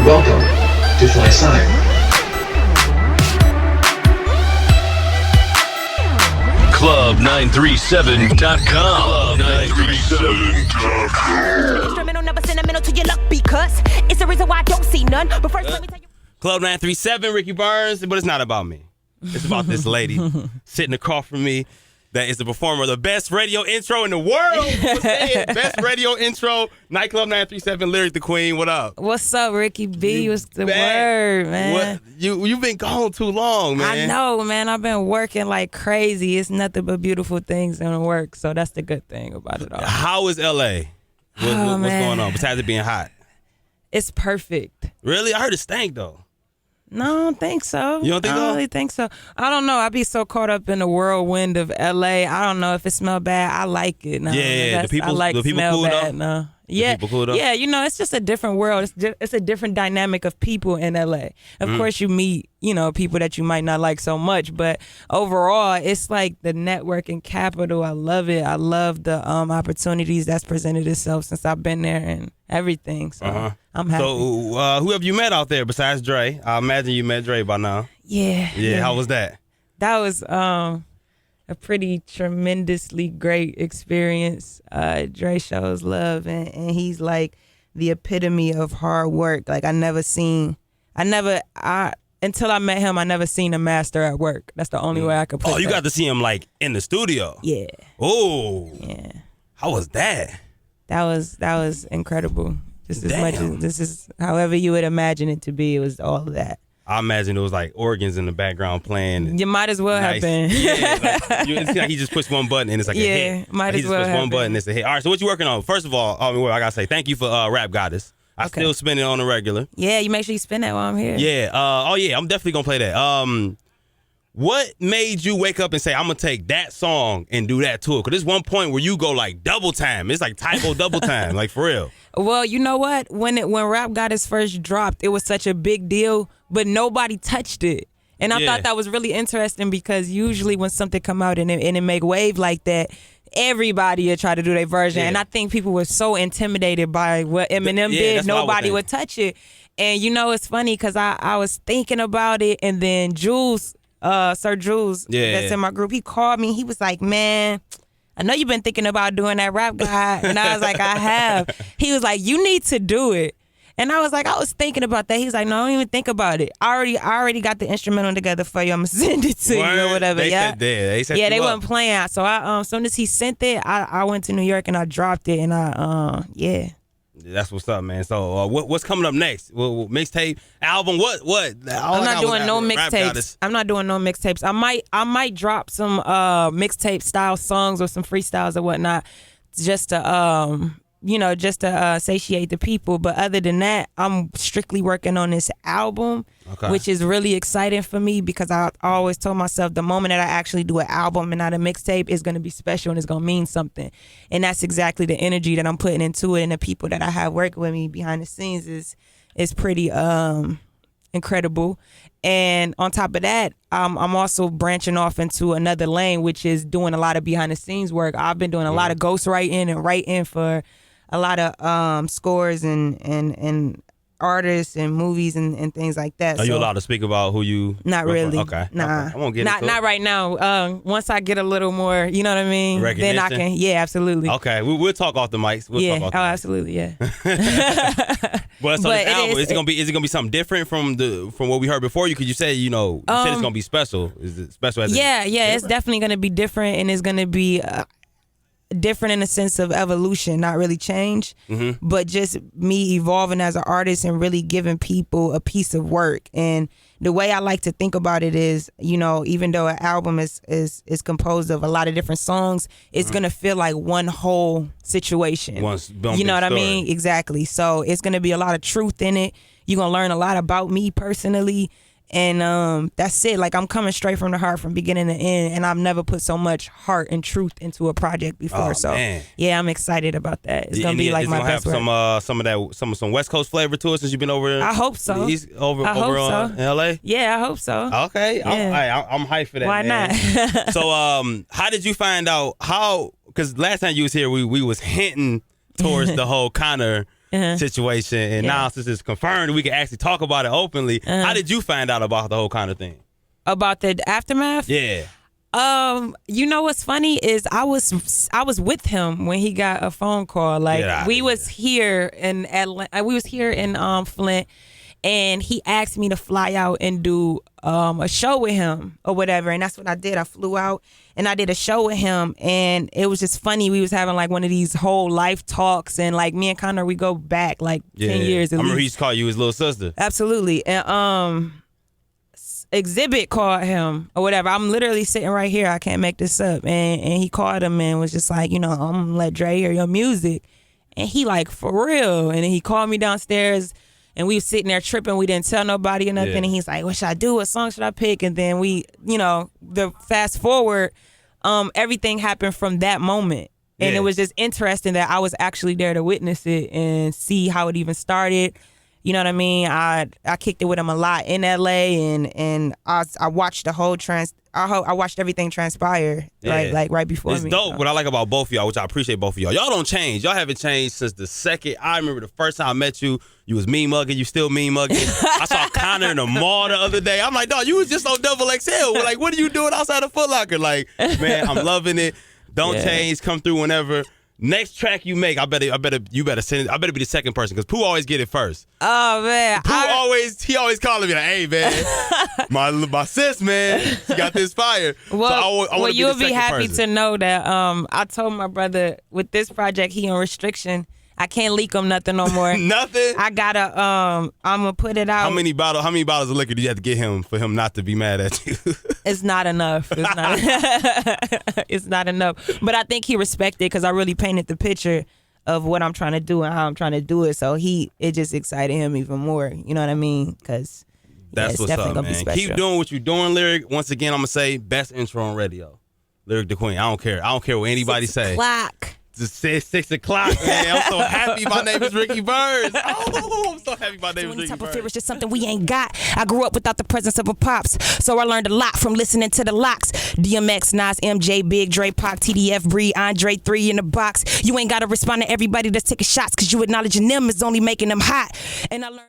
Welcome to FlySign. Club937.com. Club937.com. Instrumental never sentimental to your luck because it's the reason why I don't see none. But first, let me tell you. Club 937, Ricky Burns, but it's not about me. It's about this lady sitting across from me that is the performer of the best radio intro in the world. Best radio intro, Nightclub 937, Lyric the Queen. What up? What's up, Ricky B? What's the back. word, man? What? You've been gone too long, man. I know, man. I've been working like crazy. It's nothing but beautiful things in work, so that's the good thing about it all. How is LA? What's going on besides it being hot? It's perfect. Really? I heard it stank though. No, I don't think so. You don't think I don't so? really think so. I don't know. I be so caught up in the whirlwind of LA. I don't know if it smell bad. I like it. No, Yeah, the people- I like the people smell cool, bad. though? No. Yeah, people cool, though? yeah. You know, it's just a different world. It's a different dynamic of people in LA. Of course, you meet people that you might not like so much, but overall, it's like the networking capital. I love it. I love the opportunities that's presented itself since I've been there and everything. So I'm happy. So who have you met out there besides Dre? I imagine you met Dre by now. Yeah. How was that? That was a pretty tremendously great experience. Dre shows love, and he's like the epitome of hard work. Like until I met him, I never seen a master at work. That's the only way I could put it. Oh, you got to see him like in the studio. Yeah. Oh. Yeah. How was that? That was incredible. Just as Damn. much as this is however you would imagine it to be, it was all of that. I imagine it was like organs in the background playing. You might as well have been. Yeah, it's like he just pushed one button and it's like a hit. Might he as just well pushed have one button and it's a hit. All right, so what you working on? First of all, I gotta say thank you for Rap Goddess. I Okay. still spin it on the regular. Yeah, you make sure you spin that while I'm here. Yeah. I'm definitely gonna play that. What made you wake up and say I'm gonna take that song and do that to it? Cause there's one point where you go like double time. It's like typo double time, like for real. Well, you know what? When Rap Goddess first dropped, it was such a big deal, but nobody touched it. And I thought that was really interesting because usually when something come out and it make wave like that, everybody would try to do their version. Yeah. And I think people were so intimidated by what Eminem did, that's what I would nobody think. would touch it. And it's funny because I was thinking about it, and then Jules, Sir Jules, that's in my group, he called me. He was like, man, I know you've been thinking about doing that rap guy. And I was like, I have. He was like, you need to do it. And I was like, I was thinking about that. He was like, no, don't even think about it. I already got the instrumental together for you. I'm going to send it to you or whatever. They yeah. said they set Yeah, you they up. wasn't playing. So as soon as he sent it, I went to New York and I dropped it. And yeah. That's what's up, man. So what's coming up next? Mixtape, album, what? I'm not doing no mixtapes. I'm not doing no mixtapes. I might drop some mixtape style songs or some freestyles or whatnot, just to satiate the people. But other than that, I'm strictly working on this album, which is really exciting for me because I always told myself the moment that I actually do an album and not a mixtape is going to be special and it's going to mean something. And that's exactly the energy that I'm putting into it, and the people that I have working with me behind the scenes is pretty incredible. And on top of that, I'm also branching off into another lane, which is doing a lot of behind the scenes work. I've been doing a lot of ghostwriting and writing for a lot of scores and artists and movies and things like that. Are you allowed to speak about who you? Not really. Okay. Nah. Okay. I won't get into not it. right now. Once I get a little more, you know what I mean? Then I Recognition? can. Yeah, absolutely. Okay, we'll talk off the mics. Yeah. Talk off Oh, the mics. absolutely. Yeah. But so But this it album, is- is it gonna be something different from what we heard before? Because you said you said it's gonna be special. Is it special? As Yeah. It's definitely going to be different, and it's going to be different in the sense of evolution, not really change, but just me evolving as an artist and really giving people a piece of work. And the way I like to think about it is, even though an album is composed of a lot of different songs, it's gonna feel like one whole situation. One big you know what I story. mean? Exactly. So it's gonna be a lot of truth in it. You're gonna learn a lot about me personally. And that's it. Like, I'm coming straight from the heart from beginning to end, and I've never put so much heart and truth into a project before. Oh, so man. yeah, I'm excited about that. It's gonna And be like it's my gonna best have work. some West Coast flavor to it since you've been over there. I hope so. He's over I hope on so. LA. Yeah, I hope so. Okay, Yeah. I'm hyped for that. Why man. not? So how did you find out how? Because last time you was here, we was hinting towards the whole Connor situation, and now since it's confirmed, we can actually talk about it openly. How did you find out about the whole kind of thing? About the aftermath? Yeah. You know what's funny is I was with him when he got a phone call. Like we was here in Atlanta, we was here in Flint, and he asked me to fly out and do a show with him or whatever, and that's what I did. I flew out and I did a show with him, and it was just funny. We was having like one of these whole life talks, and like me and Connor, we go back like 10 years. I remember he used to call you his little sister. Absolutely, and Exhibit called him or whatever. I'm literally sitting right here. I can't make this up. And he called him and was just like, I'm gonna let Dre hear your music. And he like, for real. And then he called me downstairs and we was sitting there tripping. We didn't tell nobody or nothing. Yeah. And he's like, what should I do? What song should I pick? And then we, the fast forward, everything happened from that moment. And it was just interesting that I was actually there to witness it and see how it even started. You know what I mean? I kicked it with him a lot in LA, and I watched the whole I watched everything transpire right before me. It's dope. So. What I like about both of y'all, which I appreciate both of y'all. Y'all don't change. Y'all haven't changed since the second. I remember the first time I met you. You was mean mugging. You still mean mugging. I saw Connor in the mall the other day. I'm like, dog, you was just on Double XL. Like, what are you doing outside of Foot Locker? Like, man, I'm loving it. Don't change. Come through whenever. Next track you make, you better send it. I better be the second person because Pooh always get it first. Oh man, he always calling me like, hey man, my sis man, she got this fire. Well, so you'll be happy to know that I told my brother with this project he on restriction. I can't leak him nothing no more. Nothing. I gotta I'm gonna put it out. How many bottles of liquor do you have to get him for him not to be mad at you? It's not enough. It's not enough. But I think he respected it because I really painted the picture of what I'm trying to do and how I'm trying to do it. So it just excited him even more. You know what I mean? Because that's what's up, man. Keep doing what you're doing, Lyric. Once again, I'm gonna say best intro on radio, Lyric the Queen. I don't care what anybody say. Clock. Just say 6 o'clock, man. I'm so happy my name is Ricky Burns. Oh, I'm so happy my name is Ricky type Burns. of fear is just something we ain't got. I grew up without the presence of a pops, so I learned a lot from listening to the locks. DMX, Nas, MJ, Big Dre, Pac, TDF, Bree, Andre, 3 in the box. You ain't gotta respond to everybody that's taking shots, cause you acknowledging them is only making them hot. And I learned.